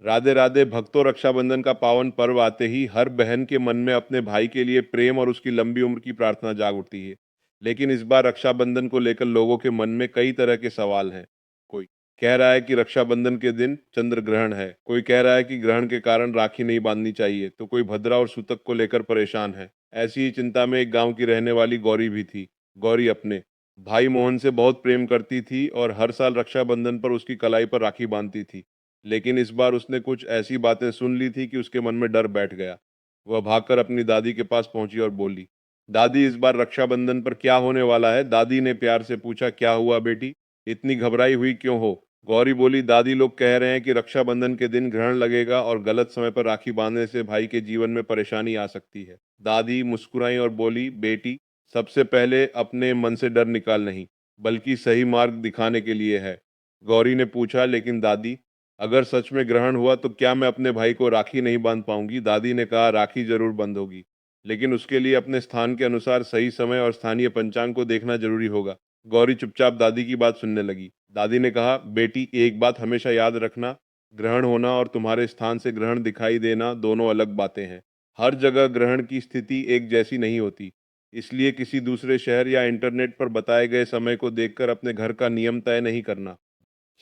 राधे राधे भक्तों, रक्षाबंधन का पावन पर्व आते ही हर बहन के मन में अपने भाई के लिए प्रेम और उसकी लंबी उम्र की प्रार्थना जाग उठती है। लेकिन इस बार रक्षाबंधन को लेकर लोगों के मन में कई तरह के सवाल हैं। कोई कह रहा है कि रक्षाबंधन के दिन चंद्र ग्रहण है, कोई कह रहा है कि ग्रहण के कारण राखी नहीं बांधनी चाहिए, तो कोई भद्रा और सूतक को लेकर परेशान है। ऐसी ही चिंता में एक गांव की रहने वाली गौरी भी थी। गौरी अपने भाई मोहन से बहुत प्रेम करती थी और हर साल रक्षाबंधन पर उसकी कलाई पर राखी बांधती थी। लेकिन इस बार उसने कुछ ऐसी बातें सुन ली थी कि उसके मन में डर बैठ गया। वह भागकर अपनी दादी के पास पहुंची और बोली, दादी, इस बार रक्षाबंधन पर क्या होने वाला है? दादी ने प्यार से पूछा। क्या हुआ बेटी, इतनी घबराई हुई क्यों हो? गौरी बोली, दादी, लोग कह रहे हैं कि रक्षाबंधन के दिन ग्रहण लगेगा और गलत समय पर राखी बांधने से भाई के जीवन में परेशानी आ सकती है। दादी मुस्कुराई और बोली, बेटी, सबसे पहले अपने मन से डर निकाल, नहीं बल्कि सही मार्ग दिखाने के लिए है। गौरी ने पूछा, लेकिन दादी, अगर सच में ग्रहण हुआ तो क्या मैं अपने भाई को राखी नहीं बांध पाऊंगी? दादी ने कहा, राखी जरूर बंद होगी, लेकिन उसके लिए अपने स्थान के अनुसार सही समय और स्थानीय पंचांग को देखना जरूरी होगा। गौरी चुपचाप दादी की बात सुनने लगी। दादी ने कहा, बेटी, एक बात हमेशा याद रखना, ग्रहण होना और तुम्हारे स्थान से ग्रहण दिखाई देना दोनों अलग बातें हैं। हर जगह ग्रहण की स्थिति एक जैसी नहीं होती, इसलिए किसी दूसरे शहर या इंटरनेट पर बताए गए समय को देखकर अपने घर का नियम तय नहीं करना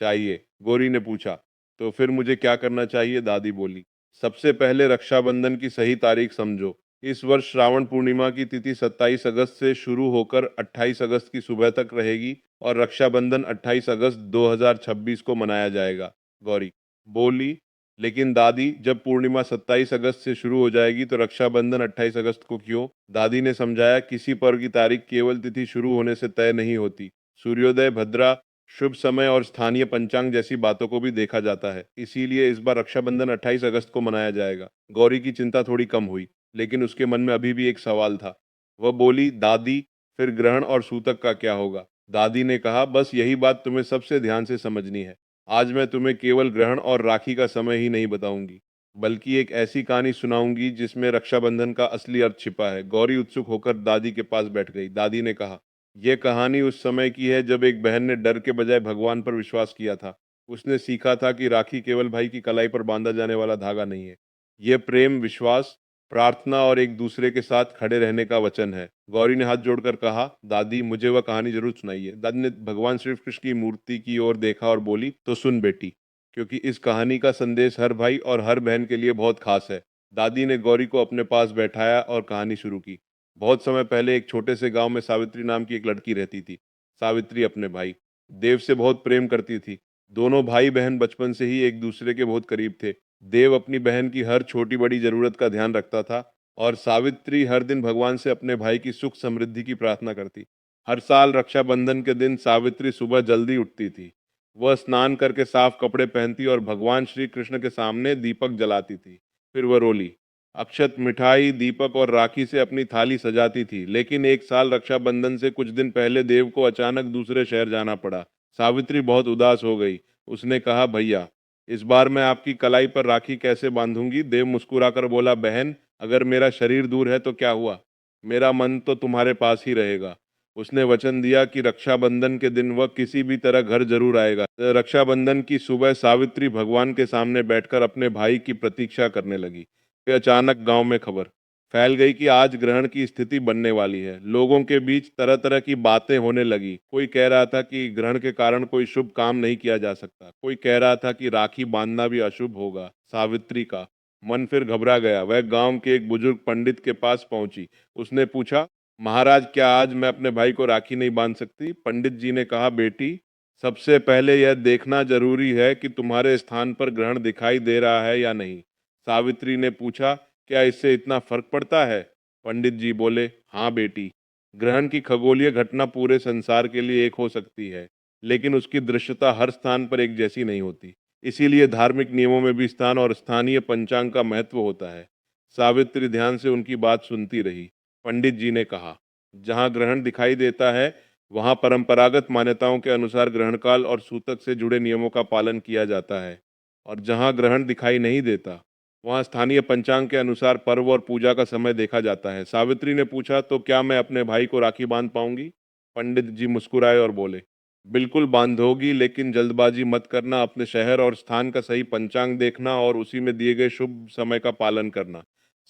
चाहिए। गौरी ने पूछा, तो फिर मुझे क्या करना चाहिए? दादी बोली, सबसे पहले रक्षाबंधन की सही तारीख समझो। इस वर्ष श्रावण पूर्णिमा की तिथि 27 अगस्त से शुरू होकर 28 अगस्त की सुबह तक रहेगी और रक्षाबंधन 28 अगस्त 2026 को मनाया जाएगा। गौरी बोली, लेकिन दादी, जब पूर्णिमा 27 अगस्त से शुरू हो जाएगी तो रक्षाबंधन 28 अगस्त को क्यों? दादी ने समझाया, किसी पर्व की तारीख केवल तिथि शुरू होने से तय नहीं होती। सूर्योदय, भद्रा, शुभ समय और स्थानीय पंचांग जैसी बातों को भी देखा जाता है। इसीलिए इस बार रक्षाबंधन 28 अगस्त को मनाया जाएगा। गौरी की चिंता थोड़ी कम हुई, लेकिन उसके मन में अभी भी एक सवाल था। वह बोली, दादी, फिर ग्रहण और सूतक का क्या होगा? दादी ने कहा, बस यही बात तुम्हें सबसे ध्यान से समझनी है। आज मैं तुम्हें केवल ग्रहण और राखी का समय ही नहीं बताऊंगी, बल्कि एक ऐसी कहानी सुनाऊंगी जिसमें रक्षाबंधन का असली अर्थ छिपा है। गौरी उत्सुक होकर दादी के पास बैठ गई। दादी ने कहा, यह कहानी उस समय की है जब एक बहन ने डर के बजाय भगवान पर विश्वास किया था। उसने सीखा था कि राखी केवल भाई की कलाई पर बांधा जाने वाला धागा नहीं है। यह प्रेम, विश्वास, प्रार्थना और एक दूसरे के साथ खड़े रहने का वचन है। गौरी ने हाथ जोड़कर कहा, दादी, मुझे वह कहानी जरूर सुनाइए। दादी ने भगवान श्री कृष्ण की मूर्ति की ओर देखा और बोली, तो सुन बेटी, क्योंकि इस कहानी का संदेश हर भाई और हर बहन के लिए बहुत खास है। दादी ने गौरी को अपने पास बैठाया और कहानी शुरू की। बहुत समय पहले एक छोटे से गांव में सावित्री नाम की एक लड़की रहती थी। सावित्री अपने भाई देव से बहुत प्रेम करती थी। दोनों भाई बहन बचपन से ही एक दूसरे के बहुत करीब थे। देव अपनी बहन की हर छोटी बड़ी जरूरत का ध्यान रखता था और सावित्री हर दिन भगवान से अपने भाई की सुख समृद्धि की प्रार्थना करती। हर साल रक्षाबंधन के दिन सावित्री सुबह जल्दी उठती थी। वह स्नान करके साफ कपड़े पहनती और भगवान श्री कृष्ण के सामने दीपक जलाती थी। फिर वह रोली, अक्षत, मिठाई, दीपक और राखी से अपनी थाली सजाती थी। लेकिन एक साल रक्षाबंधन से कुछ दिन पहले देव को अचानक दूसरे शहर जाना पड़ा। सावित्री बहुत उदास हो गई। उसने कहा, भैया, इस बार मैं आपकी कलाई पर राखी कैसे बांधूंगी? देव मुस्कुराकर बोला, बहन, अगर मेरा शरीर दूर है तो क्या हुआ, मेरा मन तो तुम्हारे पास ही रहेगा। उसने वचन दिया कि रक्षाबंधन के दिन वह किसी भी तरह घर जरूर आएगा। रक्षाबंधन की सुबह सावित्री भगवान के सामने बैठकर अपने भाई की प्रतीक्षा करने लगी कि अचानक गांव में खबर फैल गई कि आज ग्रहण की स्थिति बनने वाली है। लोगों के बीच तरह तरह की बातें होने लगी। कोई कह रहा था कि ग्रहण के कारण कोई शुभ काम नहीं किया जा सकता, कोई कह रहा था कि राखी बांधना भी अशुभ होगा। सावित्री का मन फिर घबरा गया। वह गांव के एक बुजुर्ग पंडित के पास पहुंची। उसने पूछा, महाराज, क्या आज मैं अपने भाई को राखी नहीं बांध सकती? पंडित जी ने कहा, बेटी, सबसे पहले यह देखना जरूरी है कि तुम्हारे स्थान पर ग्रहण दिखाई दे रहा है या नहीं। सावित्री ने पूछा, क्या इससे इतना फर्क पड़ता है? पंडित जी बोले, हाँ बेटी, ग्रहण की खगोलीय घटना पूरे संसार के लिए एक हो सकती है, लेकिन उसकी दृश्यता हर स्थान पर एक जैसी नहीं होती। इसीलिए धार्मिक नियमों में भी स्थान और स्थानीय पंचांग का महत्व होता है। सावित्री ध्यान से उनकी बात सुनती रही। पंडित जी ने कहा, जहाँ ग्रहण दिखाई देता है वहाँ परंपरागत मान्यताओं के अनुसार ग्रहणकाल और सूतक से जुड़े नियमों का पालन किया जाता है, और जहाँ ग्रहण दिखाई नहीं देता वहाँ स्थानीय पंचांग के अनुसार पर्व और पूजा का समय देखा जाता है। सावित्री ने पूछा, तो क्या मैं अपने भाई को राखी बांध पाऊंगी? पंडित जी मुस्कुराए और बोले, बिल्कुल बांधोगी, लेकिन जल्दबाजी मत करना। अपने शहर और स्थान का सही पंचांग देखना और उसी में दिए गए शुभ समय का पालन करना।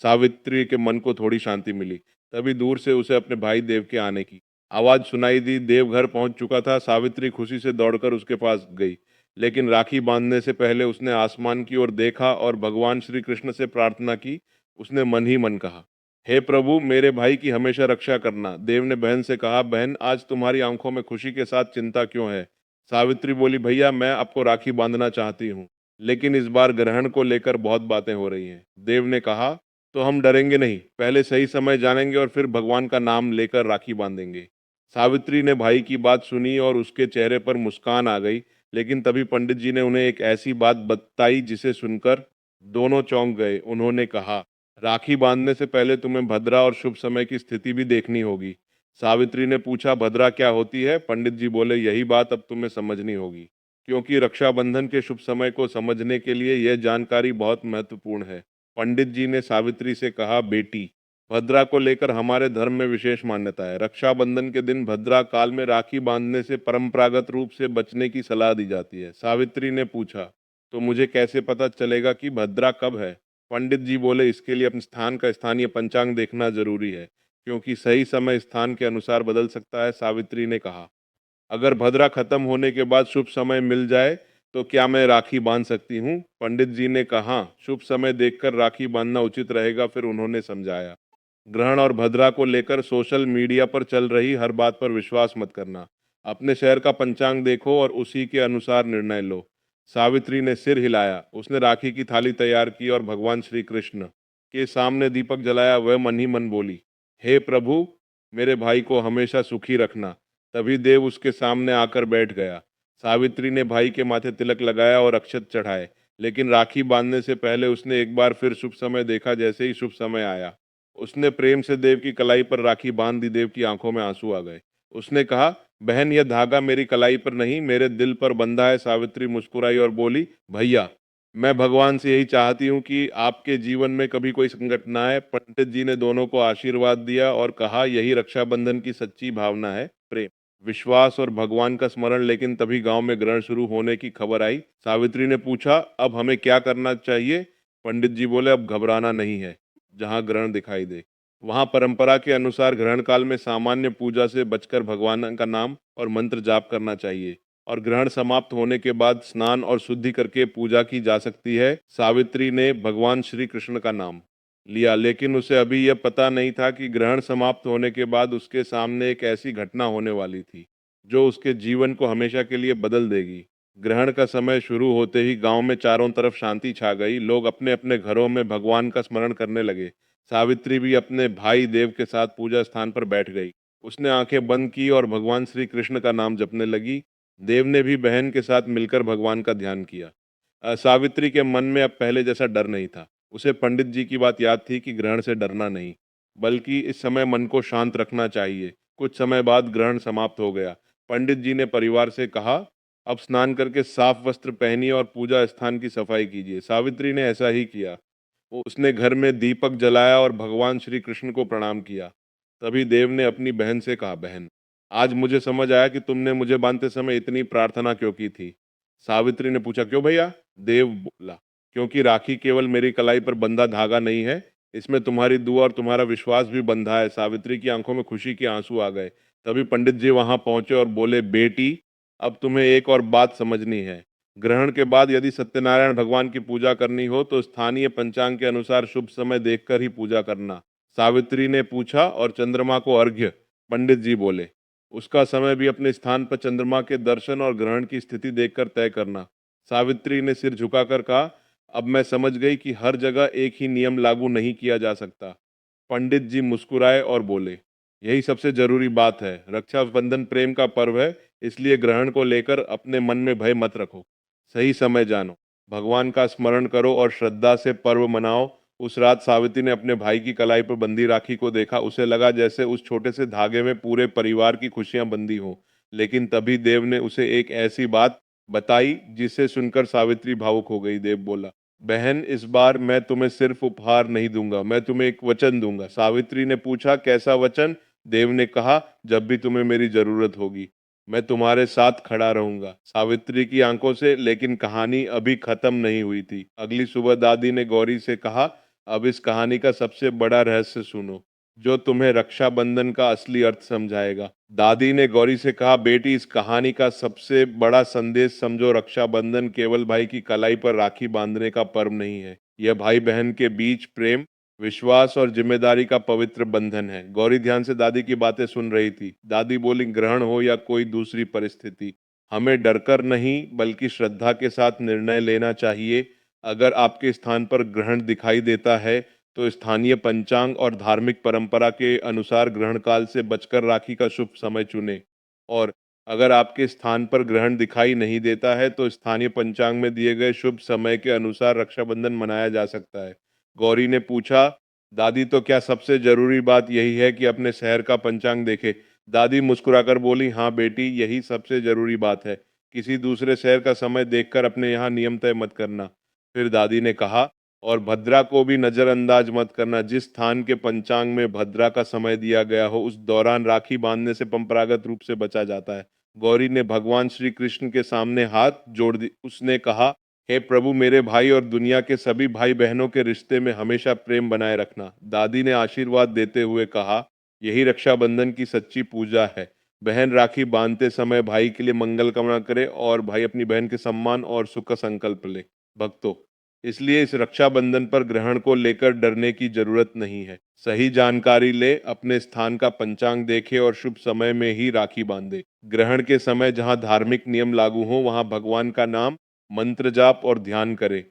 सावित्री के मन को थोड़ी शांति मिली। तभी दूर से उसे अपने भाई देव के आने की आवाज़ सुनाई दी। देव घर पहुंच चुका था। सावित्री खुशी से दौड़कर उसके पास गई, लेकिन राखी बांधने से पहले उसने आसमान की ओर देखा और भगवान श्री कृष्ण से प्रार्थना की। उसने मन ही मन कहा, हे प्रभु, मेरे भाई की हमेशा रक्षा करना। देव ने बहन से कहा, बहन, आज तुम्हारी आंखों में खुशी के साथ चिंता क्यों है? सावित्री बोली, भैया, मैं आपको राखी बांधना चाहती हूँ, लेकिन इस बार ग्रहण को लेकर बहुत बातें हो रही हैं। देव ने कहा, तो हम डरेंगे नहीं, पहले सही समय जानेंगे और फिर भगवान का नाम लेकर राखी बांधेंगे। सावित्री ने भाई की बात सुनी और उसके चेहरे पर मुस्कान आ गई, लेकिन तभी पंडित जी ने उन्हें एक ऐसी बात बताई जिसे सुनकर दोनों चौंक गए। उन्होंने कहा, राखी बांधने से पहले तुम्हें भद्रा और शुभ समय की स्थिति भी देखनी होगी। सावित्री ने पूछा, भद्रा क्या होती है? पंडित जी बोले, यही बात अब तुम्हें समझनी होगी, क्योंकि रक्षाबंधन के शुभ समय को समझने के लिए यह जानकारी बहुत महत्वपूर्ण है। पंडित जी ने सावित्री से कहा, बेटी, भद्रा को लेकर हमारे धर्म में विशेष मान्यता है। रक्षाबंधन के दिन भद्रा काल में राखी बांधने से परंपरागत रूप से बचने की सलाह दी जाती है। सावित्री ने पूछा, तो मुझे कैसे पता चलेगा कि भद्रा कब है? पंडित जी बोले, इसके लिए अपने स्थान का स्थानीय पंचांग देखना जरूरी है, क्योंकि सही समय स्थान के अनुसार बदल सकता है। सावित्री ने कहा, अगर भद्रा खत्म होने के बाद शुभ समय मिल जाए तो क्या मैं राखी बांध सकती हूँ? पंडित जी ने कहा, शुभ समय देखकर राखी बांधना उचित रहेगा। फिर उन्होंने समझाया, ग्रहण और भद्रा को लेकर सोशल मीडिया पर चल रही हर बात पर विश्वास मत करना। अपने शहर का पंचांग देखो और उसी के अनुसार निर्णय लो। सावित्री ने सिर हिलाया। उसने राखी की थाली तैयार की और भगवान श्री कृष्ण के सामने दीपक जलाया। वह मन ही मन बोली, हे प्रभु, मेरे भाई को हमेशा सुखी रखना। तभी देव उसके सामने आकर बैठ गया। सावित्री ने भाई के माथे तिलक लगाया और अक्षत चढ़ाए, लेकिन राखी बांधने से पहले उसने एक बार फिर शुभ समय देखा। जैसे ही शुभ समय आया, उसने प्रेम से देव की कलाई पर राखी बांध दी। देव की आंखों में आंसू आ गए। उसने कहा, बहन, यह धागा मेरी कलाई पर नहीं, मेरे दिल पर बंधा है। सावित्री मुस्कुराई और बोली, भैया, मैं भगवान से यही चाहती हूँ कि आपके जीवन में कभी कोई संकट ना आए। पंडित जी ने दोनों को आशीर्वाद दिया और कहा, यही रक्षाबंधन की सच्ची भावना है, प्रेम, विश्वास और भगवान का स्मरण। लेकिन तभी गांव में ग्रहण शुरू होने की खबर आई। सावित्री ने पूछा, अब हमें क्या करना चाहिए? पंडित जी बोले, अब घबराना नहीं है। जहाँ ग्रहण दिखाई दे वहाँ परंपरा के अनुसार ग्रहण काल में सामान्य पूजा से बचकर भगवान का नाम और मंत्र जाप करना चाहिए, और ग्रहण समाप्त होने के बाद स्नान और शुद्धि करके पूजा की जा सकती है। सावित्री ने भगवान श्री कृष्ण का नाम लिया, लेकिन उसे अभी यह पता नहीं था कि ग्रहण समाप्त होने के बाद उसके सामने एक ऐसी घटना होने वाली थी जो उसके जीवन को हमेशा के लिए बदल देगी। ग्रहण का समय शुरू होते ही गांव में चारों तरफ शांति छा गई। लोग अपने अपने घरों में भगवान का स्मरण करने लगे। सावित्री भी अपने भाई देव के साथ पूजा स्थान पर बैठ गई। उसने आंखें बंद की और भगवान श्री कृष्ण का नाम जपने लगी। देव ने भी बहन के साथ मिलकर भगवान का ध्यान किया। सावित्री के मन में अब पहले जैसा डर नहीं था। उसे पंडित जी की बात याद थी कि ग्रहण से डरना नहीं, बल्कि इस समय मन को शांत रखना चाहिए। कुछ समय बाद ग्रहण समाप्त हो गया। पंडित जी ने परिवार से कहा, अब स्नान करके साफ वस्त्र पहनिए और पूजा स्थान की सफाई कीजिए। सावित्री ने ऐसा ही किया। उसने घर में दीपक जलाया और भगवान श्री कृष्ण को प्रणाम किया। तभी देव ने अपनी बहन से कहा, बहन, आज मुझे समझ आया कि तुमने मुझे बांधते समय इतनी प्रार्थना क्यों की थी। सावित्री ने पूछा, क्यों भैया? देव बोला, क्योंकि राखी केवल मेरी कलाई पर बंधा धागा नहीं है, इसमें तुम्हारी दुआ और तुम्हारा विश्वास भी बंधा है। सावित्री की आंखों में खुशी के आंसू आ गए। तभी पंडित जी वहां पहुंचे और बोले, बेटी, अब तुम्हें एक और बात समझनी है। ग्रहण के बाद यदि सत्यनारायण भगवान की पूजा करनी हो तो स्थानीय पंचांग के अनुसार शुभ समय देखकर ही पूजा करना। सावित्री ने पूछा, और चंद्रमा को अर्घ्य? पंडित जी बोले, उसका समय भी अपने स्थान पर चंद्रमा के दर्शन और ग्रहण की स्थिति देखकर तय करना। सावित्री ने सिर झुकाकर कहा, अब मैं समझ गई कि हर जगह एक ही नियम लागू नहीं किया जा सकता। पंडित जी मुस्कुराए और बोले, यही सबसे जरूरी बात है। रक्षाबंधन प्रेम का पर्व है, इसलिए ग्रहण को लेकर अपने मन में भय मत रखो। सही समय जानो, भगवान का स्मरण करो और श्रद्धा से पर्व मनाओ। उस रात सावित्री ने अपने भाई की कलाई पर बंधी राखी को देखा। उसे लगा जैसे उस छोटे से धागे में पूरे परिवार की खुशियां बंधी हों। लेकिन तभी देव ने उसे एक ऐसी बात बताई जिसे सुनकर सावित्री भावुक हो गई। देव बोला, बहन, इस बार मैं तुम्हें सिर्फ उपहार नहीं दूंगा, मैं तुम्हें एक वचन दूंगा। सावित्री ने पूछा, कैसा वचन? देव ने कहा, जब भी तुम्हें मेरी जरूरत होगी मैं तुम्हारे साथ खड़ा रहूंगा। सावित्री की आंखों से लेकिन कहानी अभी खत्म नहीं हुई थी। अगली सुबह दादी ने गौरी से कहा, अब इस कहानी का सबसे बड़ा रहस्य सुनो, जो तुम्हें रक्षाबंधन का असली अर्थ समझाएगा। दादी ने गौरी से कहा, बेटी, इस कहानी का सबसे बड़ा संदेश समझो। रक्षाबंधन केवल भाई की कलाई पर राखी बांधने का पर्व नहीं है। यह भाई बहन के बीच प्रेम, विश्वास और जिम्मेदारी का पवित्र बंधन है। गौरी ध्यान से दादी की बातें सुन रही थी। दादी बोली, ग्रहण हो या कोई दूसरी परिस्थिति, हमें डरकर नहीं बल्कि श्रद्धा के साथ निर्णय लेना चाहिए। अगर आपके स्थान पर ग्रहण दिखाई देता है तो स्थानीय पंचांग और धार्मिक परंपरा के अनुसार ग्रहण काल से बचकर राखी का शुभ समय चुने। और अगर आपके स्थान पर ग्रहण दिखाई नहीं देता है तो स्थानीय पंचांग में दिए गए शुभ समय के अनुसार रक्षाबंधन मनाया जा सकता है। गौरी ने पूछा, दादी, तो क्या सबसे जरूरी बात यही है कि अपने शहर का पंचांग देखे? दादी मुस्कुराकर बोली, हाँ बेटी, यही सबसे जरूरी बात है। किसी दूसरे शहर का समय देखकर अपने यहाँ नियम तय मत करना। फिर दादी ने कहा, और भद्रा को भी नजरअंदाज मत करना। जिस स्थान के पंचांग में भद्रा का समय दिया गया हो उस दौरान राखी बांधने से परंपरागत रूप से बचा जाता है। गौरी ने भगवान श्री कृष्ण के सामने हाथ जोड़ दी। उसने कहा, हे प्रभु, मेरे भाई और दुनिया के सभी भाई बहनों के रिश्ते में हमेशा प्रेम बनाए रखना। दादी ने आशीर्वाद देते हुए कहा, यही रक्षाबंधन की सच्ची पूजा है। बहन राखी बांधते समय भाई के लिए मंगल कामना करे और भाई अपनी बहन के सम्मान और सुख का संकल्प ले। भक्तों, इसलिए इस रक्षाबंधन पर ग्रहण को लेकर डरने की जरूरत नहीं है। सही जानकारी ले, अपने स्थान का पंचांग देखे और शुभ समय में ही राखी बांधे। ग्रहण के समय जहां धार्मिक नियम लागू हो वहां भगवान का नाम, मंत्र जाप और ध्यान करें।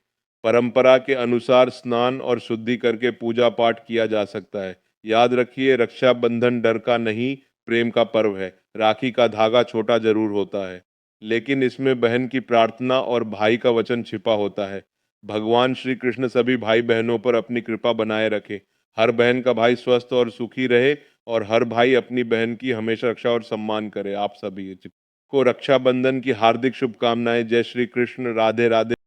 परंपरा के अनुसार स्नान और शुद्धि करके पूजा पाठ किया जा सकता है। याद रखिए, रक्षाबंधन डर का नहीं, प्रेम का पर्व है। राखी का धागा छोटा जरूर होता है, लेकिन इसमें बहन की प्रार्थना और भाई का वचन छिपा होता है। भगवान श्री कृष्ण सभी भाई बहनों पर अपनी कृपा बनाए रखे। हर बहन का भाई स्वस्थ और सुखी रहे और हर भाई अपनी बहन की हमेशा रक्षा और सम्मान करे। आप सभी को रक्षाबंधन की हार्दिक शुभकामनाएं। जय श्री कृष्ण। राधे राधे।